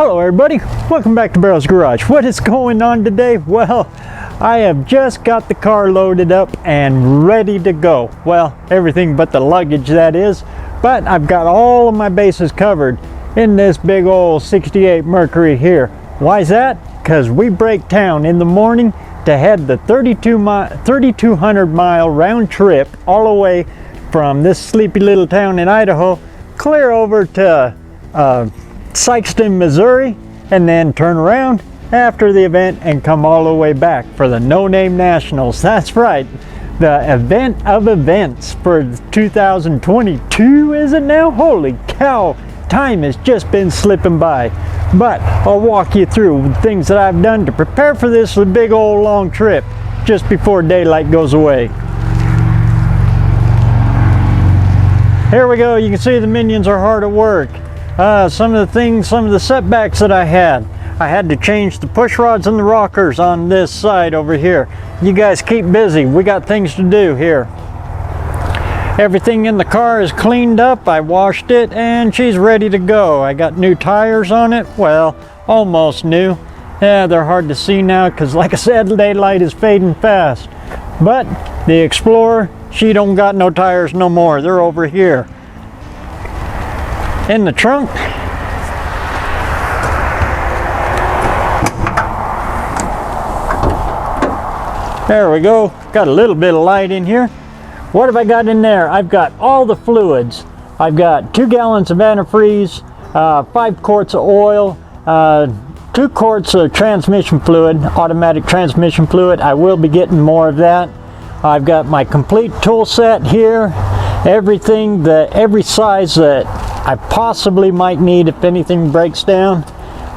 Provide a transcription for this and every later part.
Hello everybody, welcome back to BareRose Garage. What is going on today? Well, I have just got the car loaded up and ready to go. Well, everything but the luggage, that is. But I've got all of my bases covered in this big old 68 Mercury here. Why is that? Because we break town in the morning to head the 3,200 mile round trip all the way from this sleepy little town in Idaho clear over to Sikeston, Missouri, and then turn around after the event and come all the way back for the No Name Nationals. That's right, the event of events for 2022, is it now? Holy cow, time has just been slipping by. But I'll walk you through things that I've done to prepare for this big old long trip just before daylight goes away. Here we go. You can see the minions are hard at work. Some of the setbacks that I had to change the push rods and the rockers on this side over here. You guys keep busy. We got things to do here. Everything in the car is cleaned up. I washed it and she's ready to go. I got new tires on it. Well, almost new. Yeah, they're hard to see now because, like I said, the daylight is fading fast. But the Explorer, she don't got no tires no more. They're over here. In the trunk, there we go. Got a little bit of light in here. What have I got in there? I've got all the fluids. I've got 2 gallons of antifreeze, 5 quarts of oil, 2 quarts of transmission fluid, automatic transmission fluid. I will be getting more of that. I've got my complete tool set here. Everything, every size that I possibly might need if anything breaks down.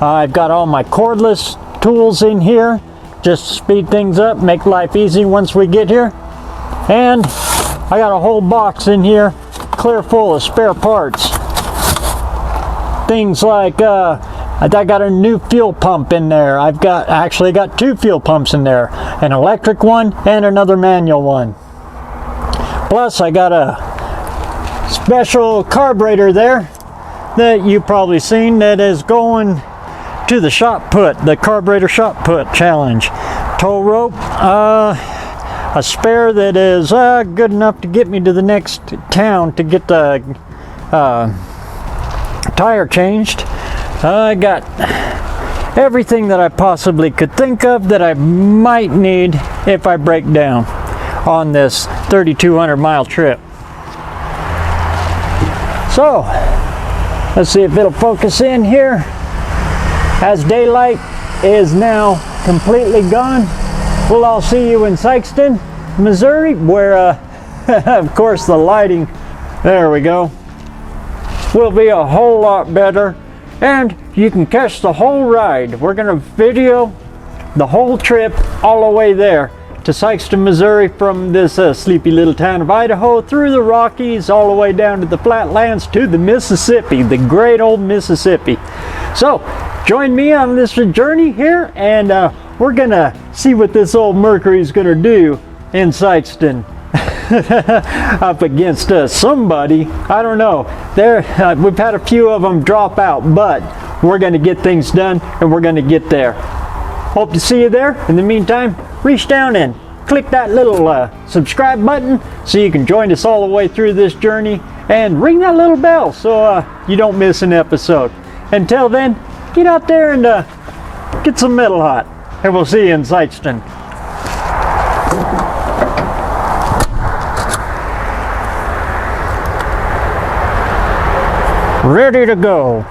I've got all my cordless tools in here just to speed things up, make life easy once we get here. And I got a whole box in here clear full of spare parts. Things like I got a new fuel pump in there. I've actually got 2 fuel pumps in there, an electric one and another manual one. Plus I got a special carburetor there that you've probably seen that is going to the shot put, the carburetor shot put challenge. Tow rope, a spare that is good enough to get me to the next town to get the tire changed. I got everything that I possibly could think of that I might need if I break down on this 3,200 mile trip. So, let's see if it'll focus in here. As daylight is now completely gone, we'll all see you in Sikeston, Missouri, where, of course, the lighting, there we go, will be a whole lot better. And you can catch the whole ride. We're going to video the whole trip all the way there to Sikeston, Missouri, from this sleepy little town of Idaho, through the Rockies, all the way down to the flatlands, to the Mississippi, the great old Mississippi. So, join me on this journey here, and we're gonna see what this old Mercury is gonna do in Sikeston. Up against somebody, I don't know. We've had a few of them drop out, but we're gonna get things done, and we're gonna get there. Hope to see you there. In the meantime, reach down and click that little subscribe button so you can join us all the way through this journey, and ring that little bell so you don't miss an episode. Until then, get out there and get some metal hot, and we'll see you in Sikeston. Ready to go.